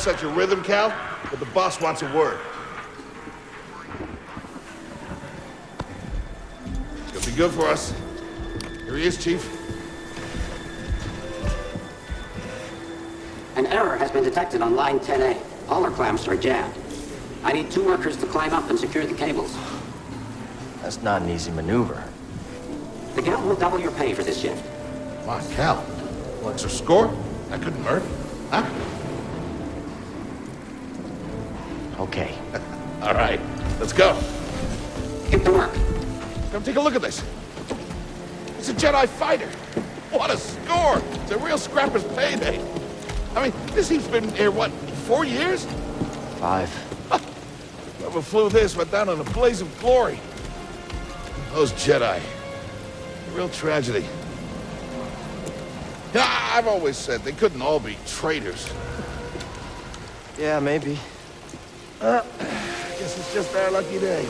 set your rhythm, Cal, but the boss wants a word. It's gonna be good for us. Here he is, Chief. An error has been detected on line 10A. All our clamps are jammed. I need 2 workers to climb up and secure the cables. That's not an easy maneuver. The Guild will double your pay for this shift. Come on, Cal. What's your score? That couldn't hurt. Huh? Okay. All right, let's go. Get to work. Come take a look at this. It's a Jedi fighter. What a score! It's a real scrapper's payday. I mean, this heap's been here, what, 4 years? 5. Whoever flew this went down in a blaze of glory. Those Jedi. A real tragedy. Yeah, I've always said they couldn't all be traitors. Yeah, maybe. I guess it's just our lucky day.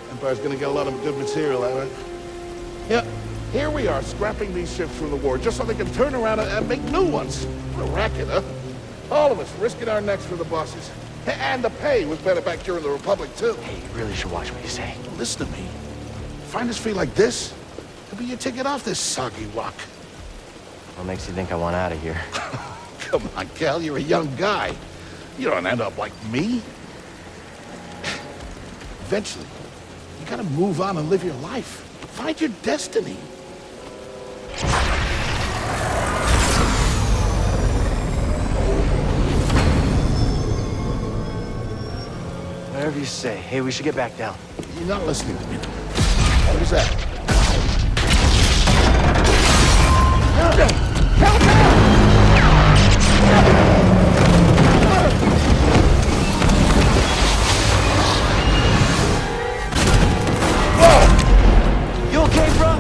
Empire's gonna get a lot of good material out of it. Yeah, here we are, scrapping these ships from the war, just so they can turn around and make new ones. What a racket, huh? All of us risking our necks for the bosses. And the pay was better back during the Republic, too. Hey, you really should watch what you say. Listen to me. Find us free like this, it'll be your ticket off this soggy rock. What makes you think I want out of here? Come on, Cal, you're a young guy. You don't end up like me. Eventually, you gotta move on and live your life. Find your destiny. Whatever you say. Hey, we should get back down. You're not listening to me. What is that? Help! You okay, bro?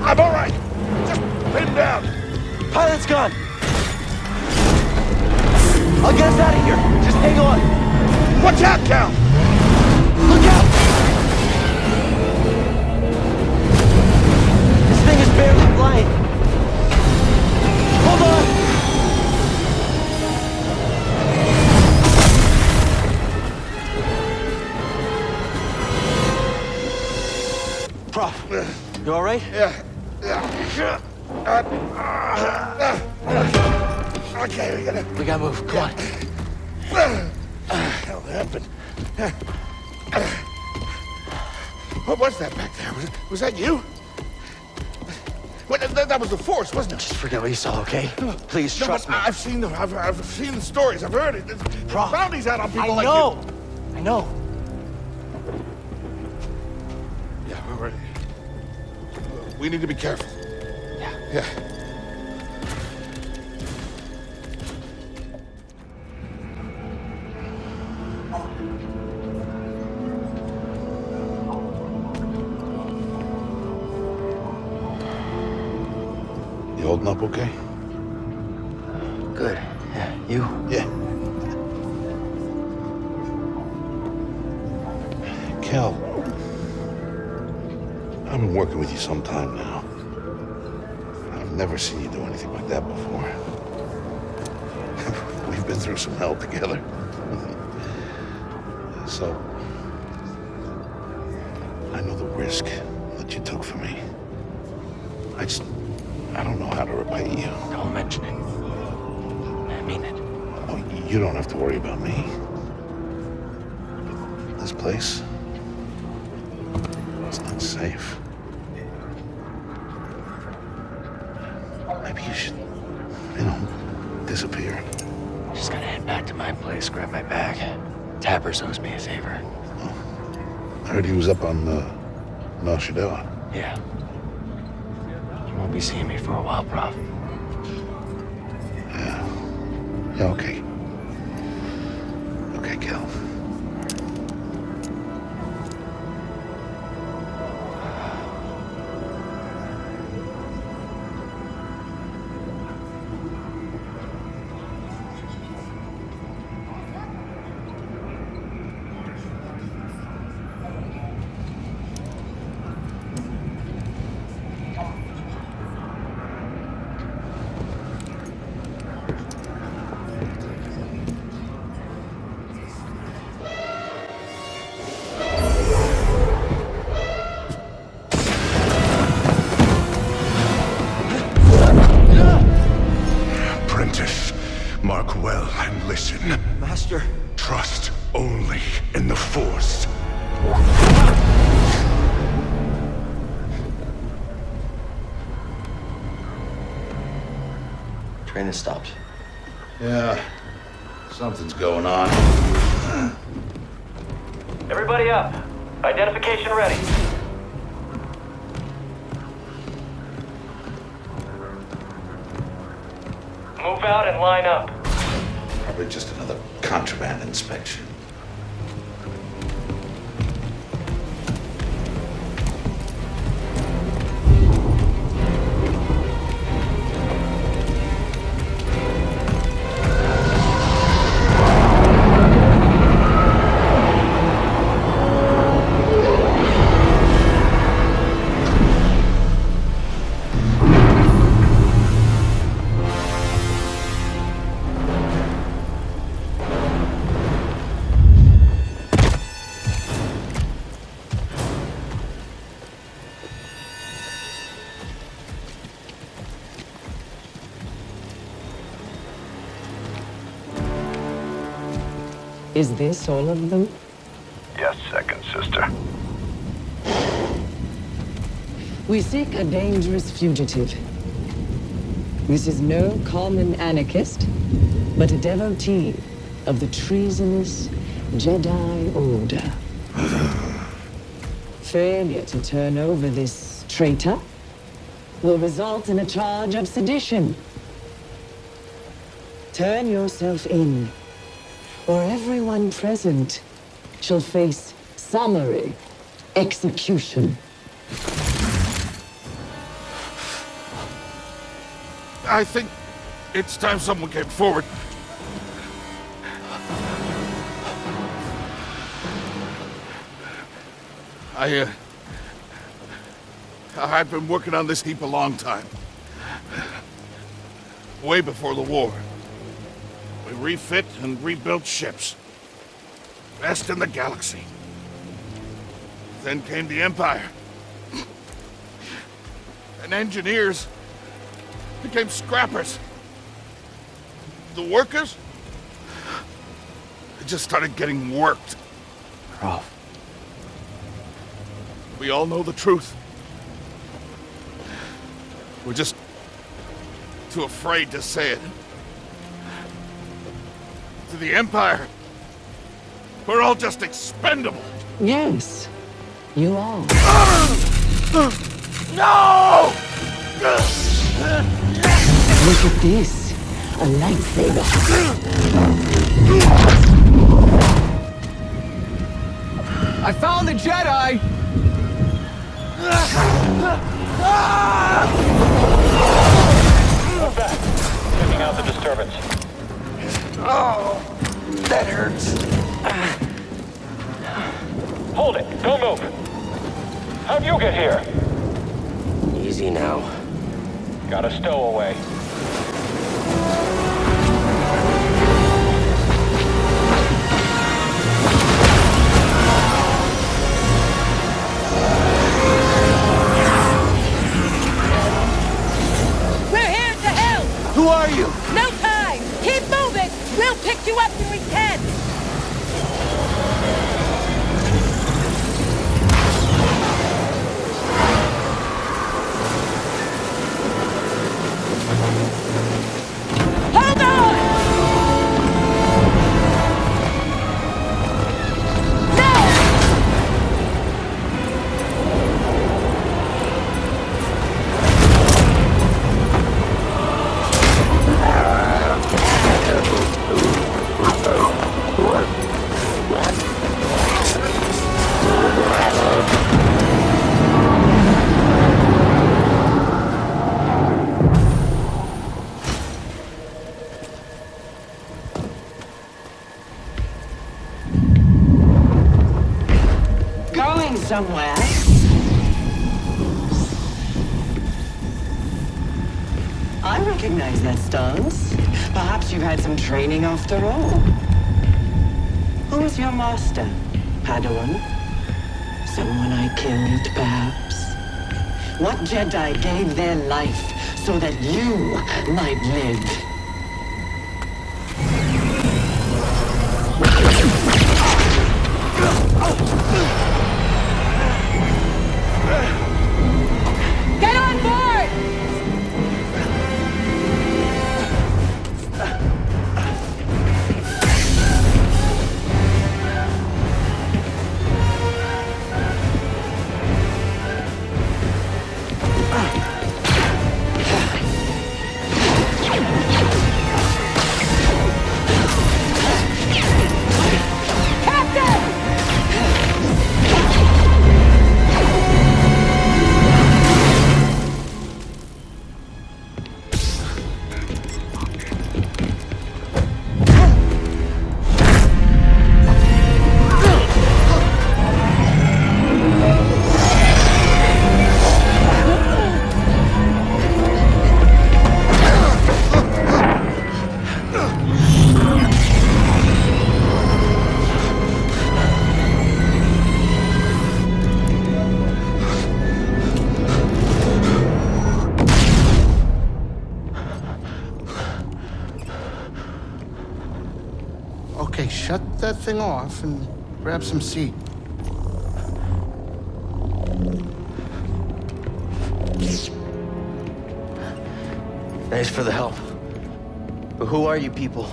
I'm all right. Just pin down. Pilot's gone. I'll get us out of here. Just hang on. Watch out, Cal! Look out! This thing is barely flying. Hold on! Prof, you all right? Yeah. Okay, We gotta move. Come on. Hell happened? What was that back there? Was that you? Well, that was the Force, wasn't it? Just forget what you saw, okay? Please trust me. I've seen the stories. I've heard it. There's Prof, bounties out on people I like know. you. I know. Yeah, we're ready. We need to be careful. Yeah. You holding up okay? Good. Yeah, you? Yeah. Cal, I've been working with you some time now. I've never seen you do anything like that before. We've been through some hell together. So, I know the risk that you took for me. I don't know how to repay you. Don't mention it. I mean it. Oh, you don't have to worry about me. This place, it's not safe. Maybe you should, disappear. Just gotta head back to my place, grab my bag. Tappers owes me a favor. Oh, I heard he was up on Nar Shaddaa. Yeah. You won't be seeing me for a while, Prof. Yeah, okay. Okay, Cal. Master. Trust only in the Force. Train has stopped. Yeah, something's going on. Everybody up. Identification ready. Move out and line up. Probably just another contraband inspection. Is this all of them? Yes, second sister. We seek a dangerous fugitive. This is no common anarchist, but a devotee of the treasonous Jedi Order. Failure to turn over this traitor will result in a charge of sedition. Turn yourself in, or everyone present shall face summary execution. I think it's time someone came forward. I've been working on this heap a long time. Way before the war. We refit and rebuilt ships. Best in the galaxy. Then came the Empire. And engineers became scrappers. The workers, they just started getting worked. Roth. We all know the truth. We're just too afraid to say it. To the Empire, we're all just expendable. Yes, you are. No! Look at this, a lightsaber. I found the Jedi! Move back. Checking out the disturbance. Oh, that hurts. Hold it. Don't move. How'd you get here? Easy now. Got a stowaway. We're here to help! Who are you? No time! Keep moving! We'll pick you up when we can! Hold on! No! Going somewhere? I recognize that stance. Perhaps you've had some training after all. Who was your master, Padawan? Someone I killed, perhaps? What Jedi gave their life so that you might live? shut that thing off and grab some seat. Thanks for the help. But who are you people?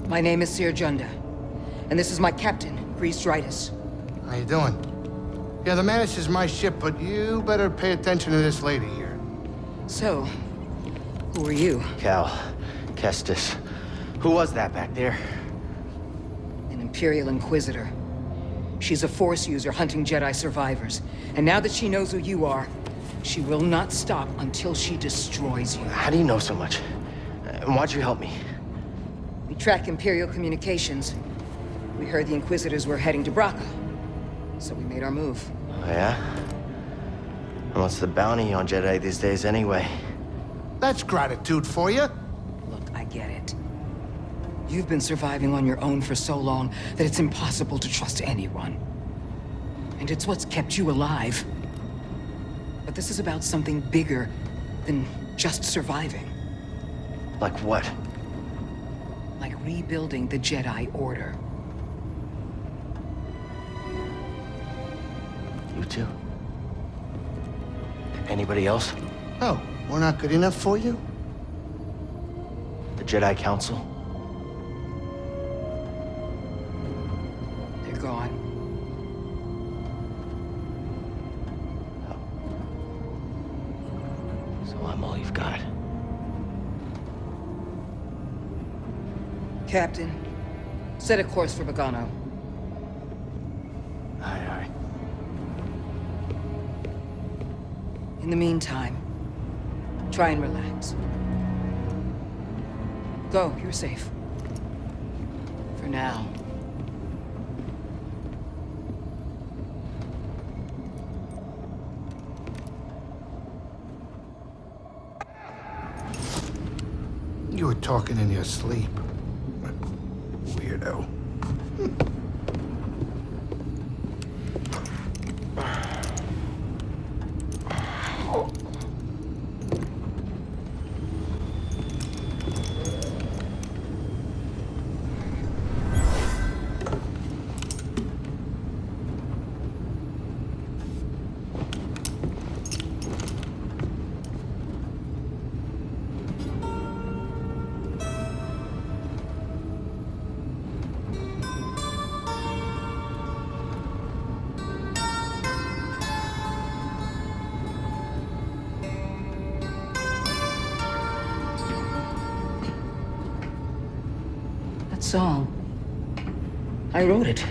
My name is Seer Junda, and this is my captain, Grease Dritus. How you doing? Yeah, the Mantis is my ship, but you better pay attention to this lady here. So, who are you? Cal. Kestis. Who was that back there? An Imperial Inquisitor. She's a Force user hunting Jedi survivors. And now that she knows who you are, she will not stop until she destroys you. How do you know so much? And why'd you help me? We track Imperial communications. We heard the Inquisitors were heading to Bracca, so we made our move. Oh, yeah? And what's the bounty on Jedi these days anyway? That's gratitude for you. Look, I get it. You've been surviving on your own for so long that it's impossible to trust anyone. And it's what's kept you alive. But this is about something bigger than just surviving. Like what? Like rebuilding the Jedi Order. You two? Anybody else? Oh, we're not good enough for you? The Jedi Council? They're gone. So I'm all you've got. Captain, set a course for Bogano. Aye. In the meantime, try and relax. Go, you're safe. For now. You were talking in your sleep. Weirdo. That song, I wrote it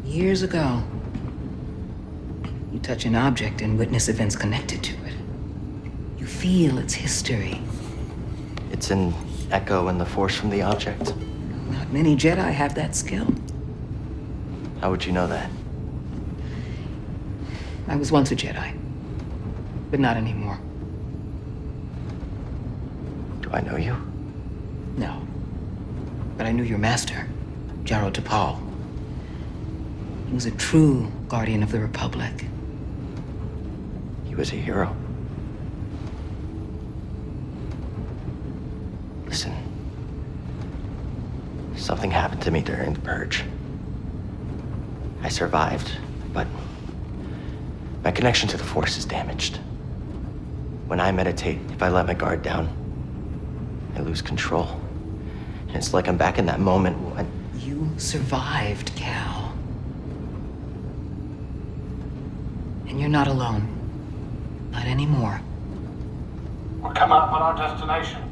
years ago. You touch an object and witness events connected to it. You feel its history. It's an echo in the Force from the object. Not many Jedi have that skill. How would you know that? I was once a Jedi, but not anymore. Do I know you? No. But I knew your master, Jaro Tapal. He was a true guardian of the Republic. He was a hero. Listen. Something happened to me during the Purge. I survived, but my connection to the Force is damaged. When I meditate, if I let my guard down, I lose control. And it's like I'm back in that moment when... You survived, Cal. And you're not alone. Not anymore. We're coming up on our destination.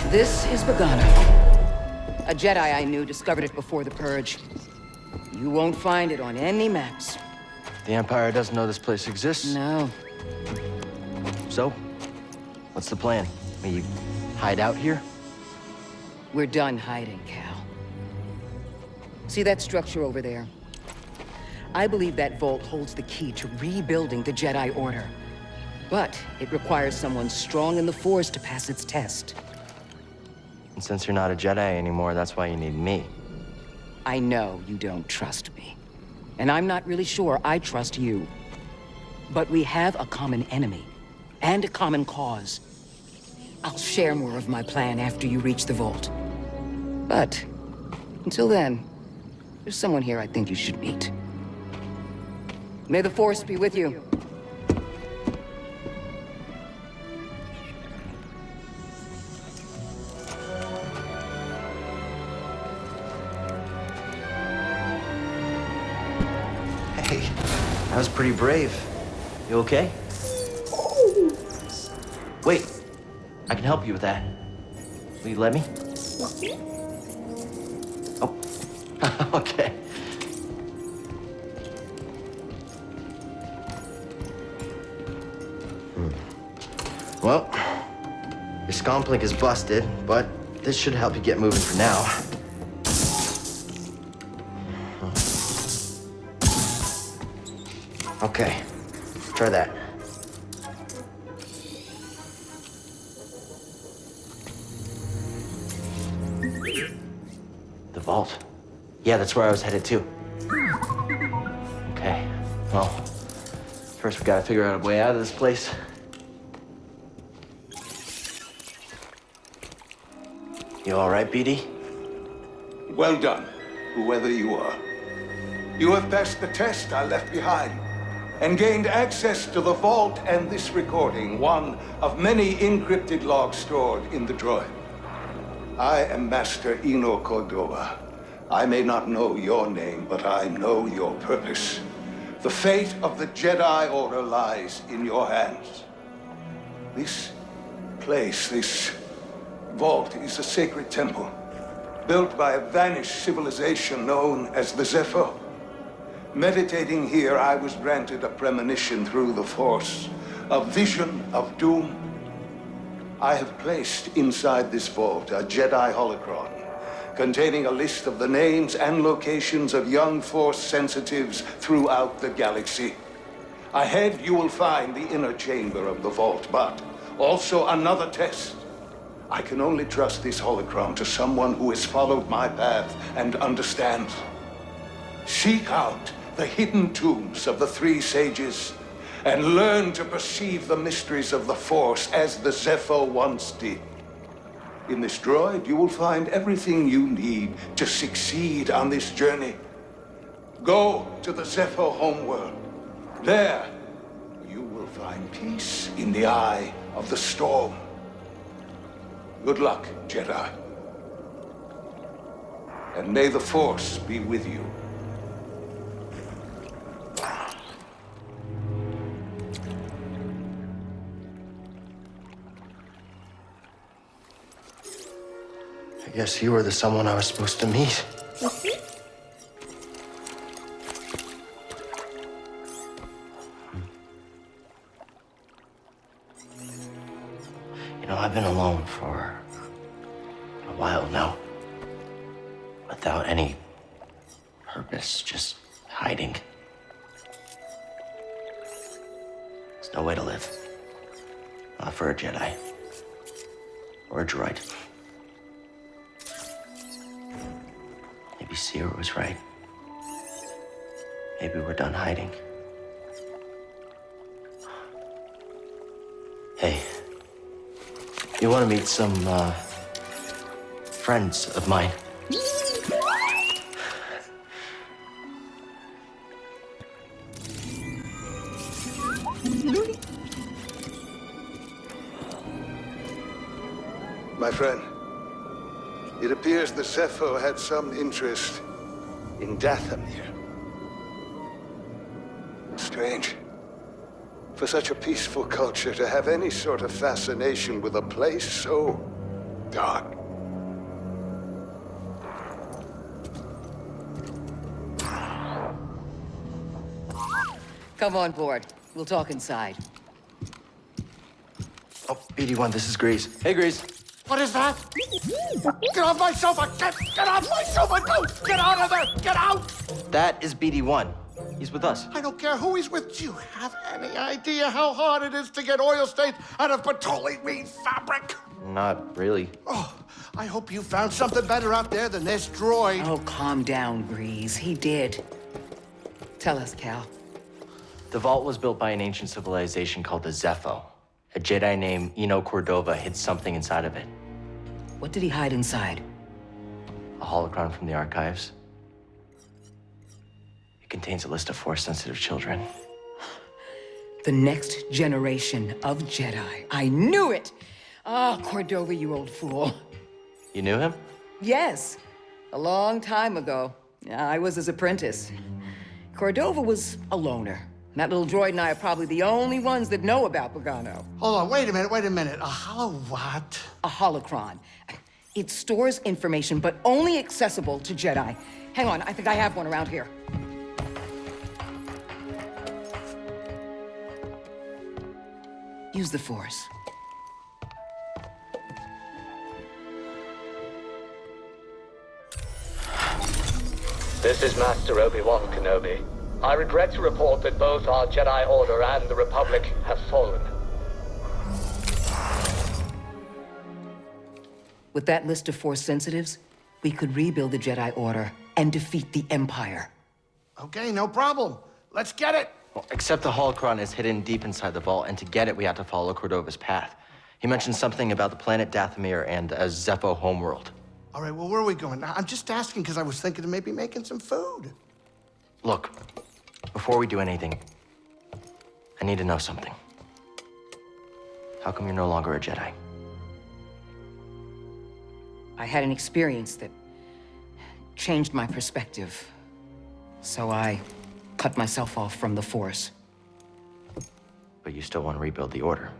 This is Bogano. A Jedi I knew discovered it before the Purge. You won't find it on any maps. The Empire doesn't know this place exists? No. So? What's the plan? We hide out here? We're done hiding, Cal. See that structure over there? I believe that vault holds the key to rebuilding the Jedi Order. But it requires someone strong in the Force to pass its test. And since you're not a Jedi anymore, that's why you need me. I know you don't trust me. And I'm not really sure I trust you. But we have a common enemy. And a common cause. I'll share more of my plan after you reach the vault. But, until then, there's someone here I think you should meet. May the Force be with you. Hey, that was pretty brave. You okay? Wait, I can help you with that. Will you let me? Oh, okay. Well, your scomp is busted, but this should help you get moving for now. Okay, try that. The vault. Yeah, that's where I was headed to. Okay, well, first we gotta figure out a way out of this place. You all right, BD? Well done, whoever you are. You have passed the test I left behind, and gained access to the vault and this recording, one of many encrypted logs stored in the droid. I am Master Eno Cordova. I may not know your name, but I know your purpose. The fate of the Jedi Order lies in your hands. This place, this vault, is a sacred temple, built by a vanished civilization known as the Zepho. Meditating here, I was granted a premonition through the Force, a vision of doom. I have placed inside this vault a Jedi holocron, containing a list of the names and locations of young Force sensitives throughout the galaxy. Ahead, you will find the inner chamber of the vault, but also another test. I can only trust this holocron to someone who has followed my path and understands. Seek out the hidden tombs of the three sages and learn to perceive the mysteries of the Force as the Zepho once did. In this droid, you will find everything you need to succeed on this journey. Go to the Zepho homeworld. There, you will find peace in the eye of the storm. Good luck, Jedi. And may the Force be with you. I guess you were the someone I was supposed to meet. You know, I've been alone for a while now. Without any purpose, just hiding. There's no way to live. Not for a Jedi. Or a droid. Maybe Cere was right. Maybe we're done hiding. Hey, you want to meet some, friends of mine? My friend, it appears the Zepho had some interest in Dathomir. Strange. For such a peaceful culture to have any sort of fascination with a place so dark. Come on board. We'll talk inside. Oh, BD1, this is Grease. Hey, Grease. What is that? Get off my sofa! Get off my sofa! No! Get out of there! Get out! That is BD1. He's with us. I don't care who he's with. Do you have any idea how hard it is to get oil stains out of petroleum fabric? Not really. Oh, I hope you found something better out there than this droid. Oh, calm down, Grease. He did. Tell us, Cal. The vault was built by an ancient civilization called the Zepho. A Jedi named Eno Cordova hid something inside of it. What did he hide inside? A holocron from the archives. It contains a list of Force-sensitive children. The next generation of Jedi. I knew it! Ah, Cordova, you old fool. You knew him? Yes, a long time ago. I was his apprentice. Cordova was a loner. That little droid and I are probably the only ones that know about Bogano. Hold on, wait a minute. A holo what? A holocron. It stores information, but only accessible to Jedi. Hang on, I think I have one around here. Use the Force. This is Master Obi-Wan Kenobi. I regret to report that both our Jedi Order and the Republic have fallen. With that list of Force sensitives, we could rebuild the Jedi Order and defeat the Empire. Okay, no problem. Let's get it. Well, except the holocron is hidden deep inside the vault, and to get it, we have to follow Cordova's path. He mentioned something about the planet Dathomir and a Zepho homeworld. All right, well, where are we going? I'm just asking because I was thinking of maybe making some food. Look, before we do anything, I need to know something. How come you're no longer a Jedi? I had an experience that changed my perspective. So I cut myself off from the Force. But you still want to rebuild the Order.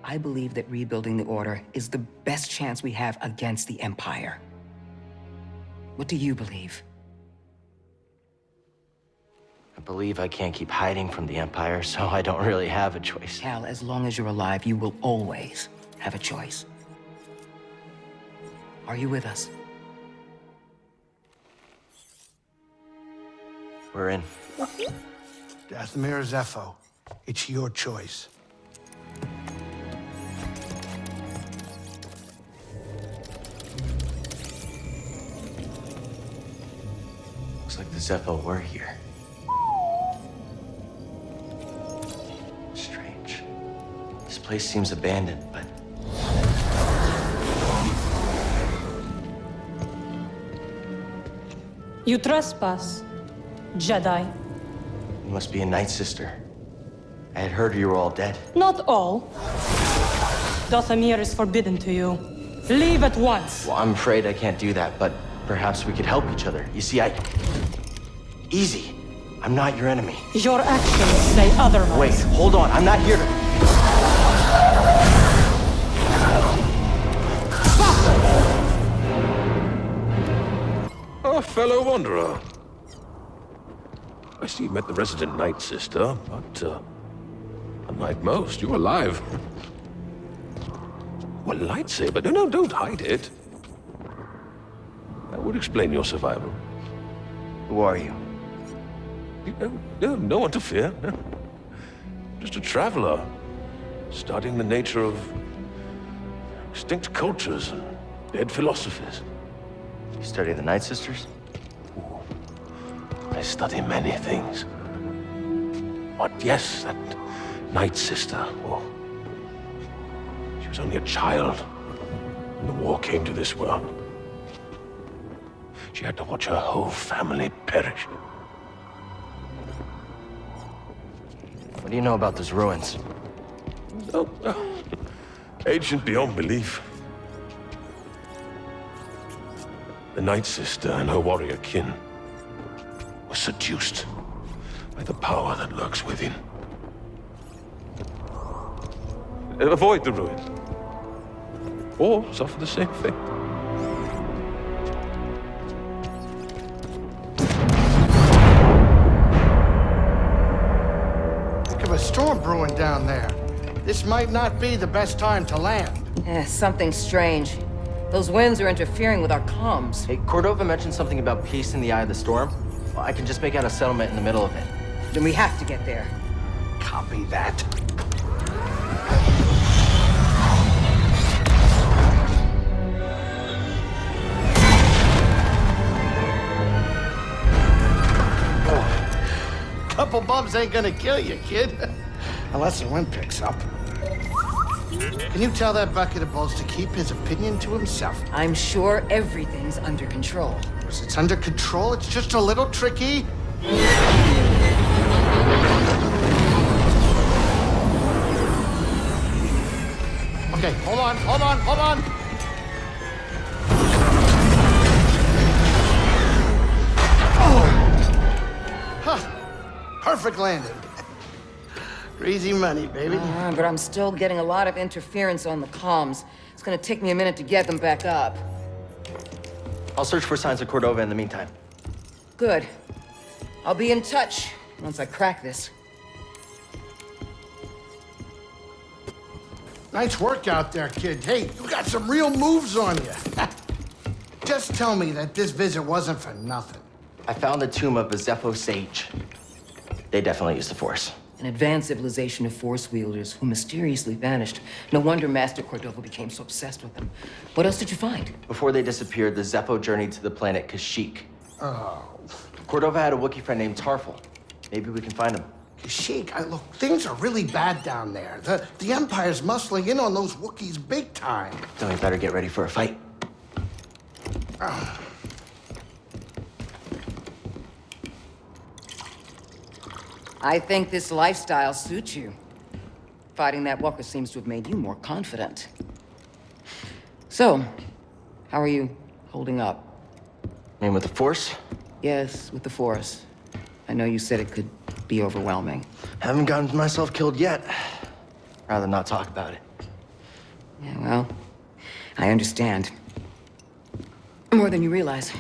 I believe that rebuilding the Order is the best chance we have against the Empire. What do you believe? I believe I can't keep hiding from the Empire, so I don't really have a choice. Cal, as long as you're alive, you will always have a choice. Are you with us? We're in. Dathomir Zepho. It's your choice. Looks like the Zepho were here. Strange. This place seems abandoned, but... You trespass, Jedi. You must be a Night Sister. I had heard you were all dead. Not all. Dathomir is forbidden to you. Leave at once. Well, I'm afraid I can't do that, but perhaps we could help each other. You see, Easy. I'm not your enemy. Your actions say otherwise. Wait, hold on. I'm not here to... Oh, fellow wanderer. I see you met the resident Night Sister, but, unlike most, you're alive. Well, lightsaber? No, don't hide it. That would explain your survival. Who are you? No one to fear. Just a traveler, studying the nature of extinct cultures and dead philosophies. You study the Night Sisters? I study many things. But yes, that Night Sister, well, she was only a child when the war came to this world. She had to watch her whole family perish. What do you know about those ruins? Oh, ancient beyond belief. The Night Sister and her warrior kin were seduced by the power that lurks within. Avoid the ruins, or suffer the same fate. Think of a storm brewing down there. This might not be the best time to land. Something strange. Those winds are interfering with our comms. Hey, Cordova mentioned something about peace in the eye of the storm. Well, I can just make out a settlement in the middle of it. Then we have to get there. Copy that. Couple bumps ain't gonna kill you, kid. Unless the wind picks up. Can you tell that bucket of balls to keep his opinion to himself? I'm sure everything's under control. Because it's under control, it's just a little tricky. Okay, hold on. Oh! Huh. Perfect landing. Easy money, baby. But I'm still getting a lot of interference on the comms. It's gonna take me a minute to get them back up. I'll search for signs of Cordova in the meantime. Good. I'll be in touch once I crack this. Nice work out there, kid. Hey, you got some real moves on you. Just tell me that this visit wasn't for nothing. I found the tomb of a Zepho sage. They definitely used the Force. An advanced civilization of Force wielders who mysteriously vanished. No wonder Master Cordova became so obsessed with them. What else did you find? Before they disappeared, the Zepho journeyed to the planet Kashyyyk. Oh. Cordova had a Wookiee friend named Tarful. Maybe we can find him. Kashyyyk, look, things are really bad down there. The Empire's muscling in on those Wookiees big time. Then we better get ready for a fight. I think this lifestyle suits you. Fighting that walker seems to have made you more confident. So, how are you holding up? I mean, with the Force? Yes, with the Force. I know you said it could be overwhelming. Haven't gotten myself killed yet. Rather not talk about it. Yeah, well, I understand. More than you realize.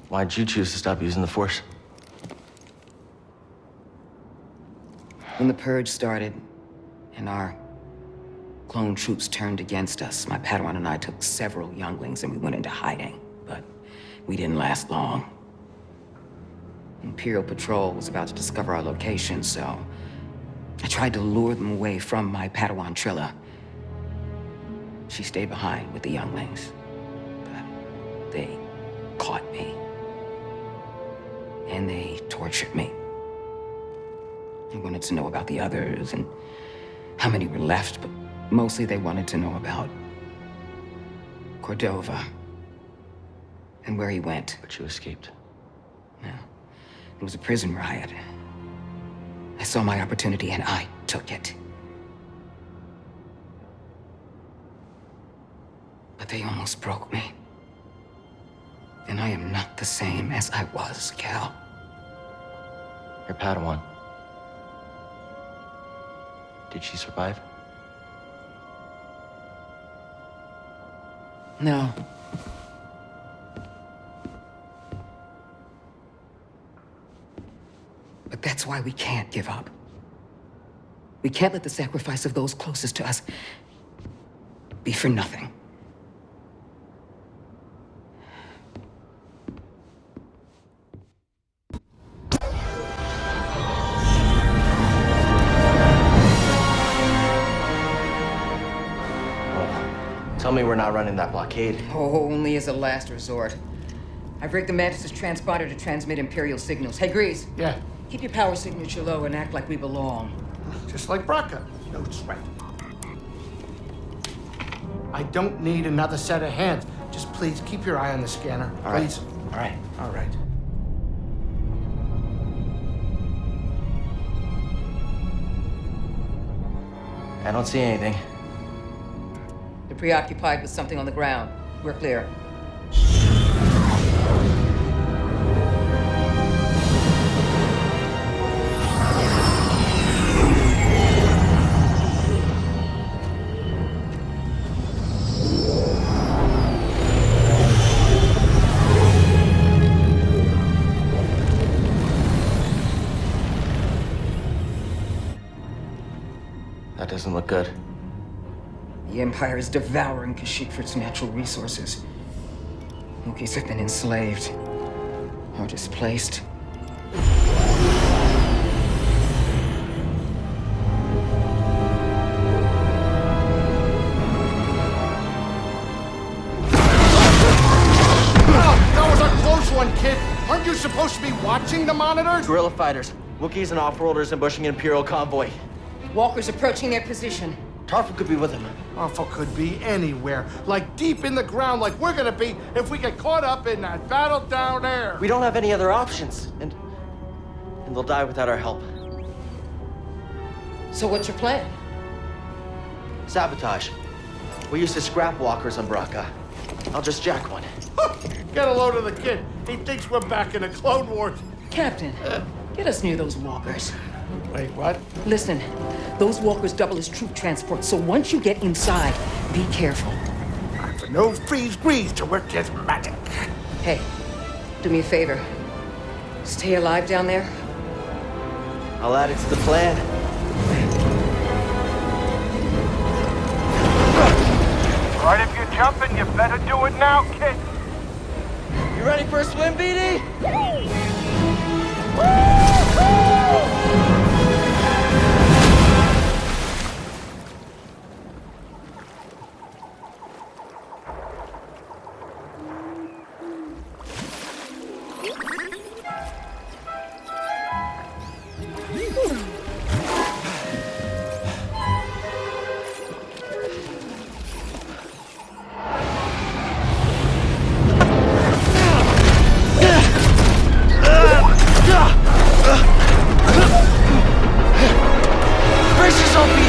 Why'd you choose to stop using the Force? When the Purge started, and our clone troops turned against us, my Padawan and I took several younglings and we went into hiding. But we didn't last long. Imperial Patrol was about to discover our location, so I tried to lure them away from my Padawan Trilla. She stayed behind with the younglings, but they caught me. And they tortured me. They wanted to know about the others and how many were left, but mostly they wanted to know about Cordova and where he went. But you escaped. Yeah. It was a prison riot. I saw my opportunity and I took it. But they almost broke me. And I am not the same as I was, Cal. Your Padawan. Did she survive? No. But that's why we can't give up. We can't let the sacrifice of those closest to us be for nothing. Tell me we're not running that blockade. Oh, only as a last resort. I've rigged the Mantis' transponder to transmit Imperial signals. Hey, Grease. Yeah? Keep your power signature low and act like we belong. Just like Braca. No sweat. I don't need another set of hands. Just please keep your eye on the scanner. All right. Please. All right. All right. I don't see anything. They're preoccupied with something on the ground. We're clear. That doesn't look good. The Empire is devouring Kashyyyk for its natural resources. Wookiees have been enslaved. or displaced. That was a close one, kid. Aren't you supposed to be watching the monitors? Guerrilla fighters, Wookiees and off-worlders ambushing an Imperial convoy. Walkers approaching their position. Tarful could be with him. Awful could be anywhere, like deep in the ground, like we're gonna be if we get caught up in that battle down there. We don't have any other options, and they'll die without our help. So what's your plan? Sabotage. We used to scrap walkers on Braca. I'll just jack one. Get a load of the kid. He thinks we're back in the Clone Wars. Captain, get us near those walkers. Wait, what? Listen, those walkers double as troop transport, so once you get inside, be careful. But no freeze grease to work his magic. Hey, do me a favor. Stay alive down there. I'll add it to the plan. All right, if you're jumping, you better do it now, kid. You ready for a swim, BD? Brace yourself, BD!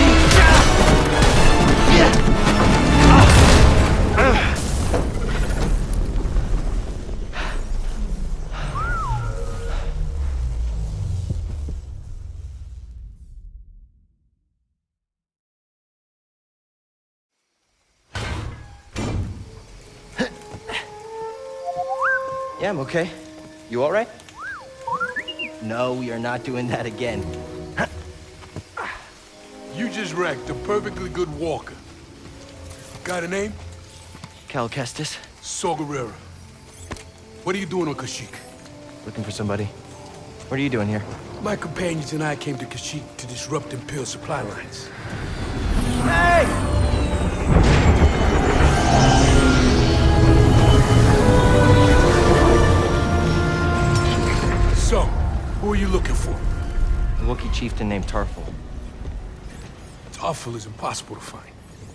Yeah, I'm okay. You all right? No, we are not doing that again. You just wrecked a perfectly good walker. Got a name? Cal Kestis? Saw Gerrera. What are you doing on Kashyyyk? Looking for somebody. What are you doing here? My companions and I came to Kashyyyk to disrupt Imperial supply lines. Hey! So, who are you looking for? A Wookiee chieftain named Tarful. Tarful is impossible to find.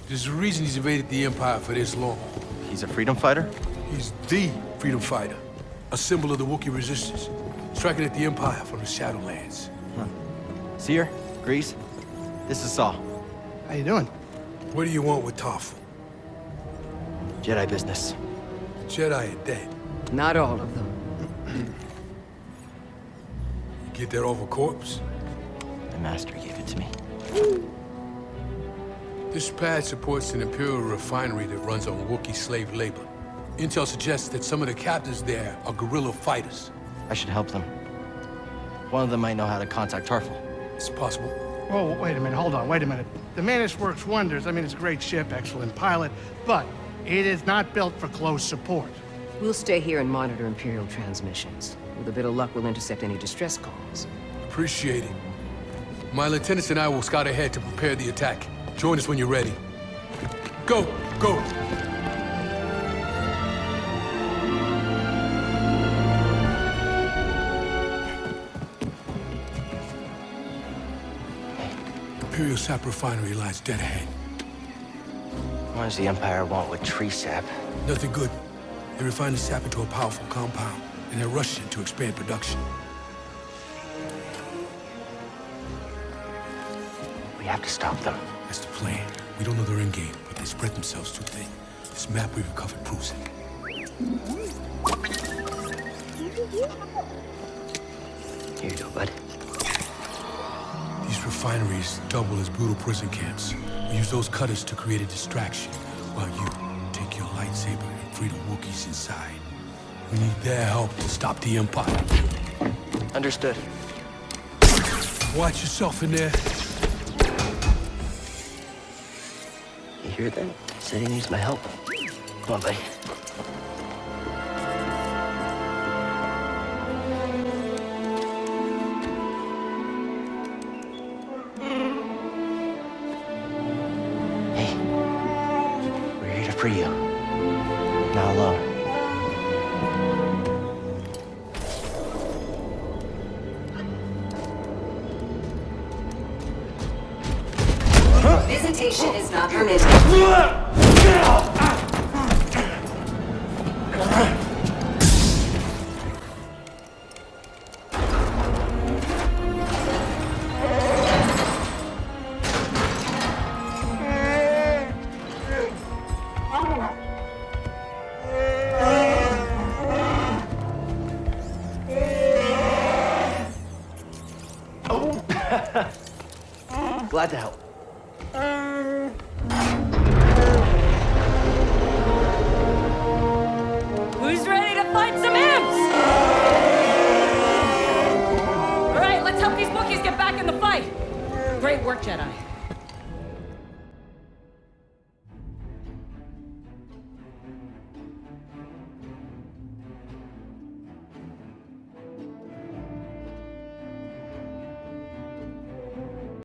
There's a reason he's evaded the Empire for this long. He's a freedom fighter? He's the freedom fighter. A symbol of the Wookiee resistance. Striking at the Empire from the Shadowlands. Huh. Seer, Grease, this is Saw. How you doing? What do you want with Tarful? Jedi business. Jedi are dead. Not all of them. You get that off a corpse? The Master gave it to me. This pad supports an Imperial refinery that runs on Wookiee slave labor. Intel suggests that some of the captives there are guerrilla fighters. I should help them. One of them might know how to contact Tarful. It's possible. Whoa, wait a minute, hold on, wait a minute. The Mantis works wonders. I mean, it's a great ship, excellent pilot, but it is not built for close support. We'll stay here and monitor Imperial transmissions. With a bit of luck, we'll intercept any distress calls. Appreciate it. My lieutenants and I will scout ahead to prepare the attack. Join us when you're ready. Go! Go! Imperial sap refinery lies dead ahead. What does the Empire want with tree sap? Nothing good. They refine the sap into a powerful compound, and they're rushing to expand production. We have to stop them. That's the plan. We don't know their end game, but they spread themselves too thin. This map we recovered proves it. Here you go, bud. These refineries double as brutal prison camps. We use those cutters to create a distraction, while you take your lightsaber and free the Wookiees inside. We need their help to stop the Empire. Understood. Watch yourself in there. You hear that? Said he needs my help. Come on, buddy. free you. Not alone. Visitation is not permitted. Glad to help. Who's ready to fight some imps? All right, let's help these Wookiees get back in the fight. Great work, Jedi.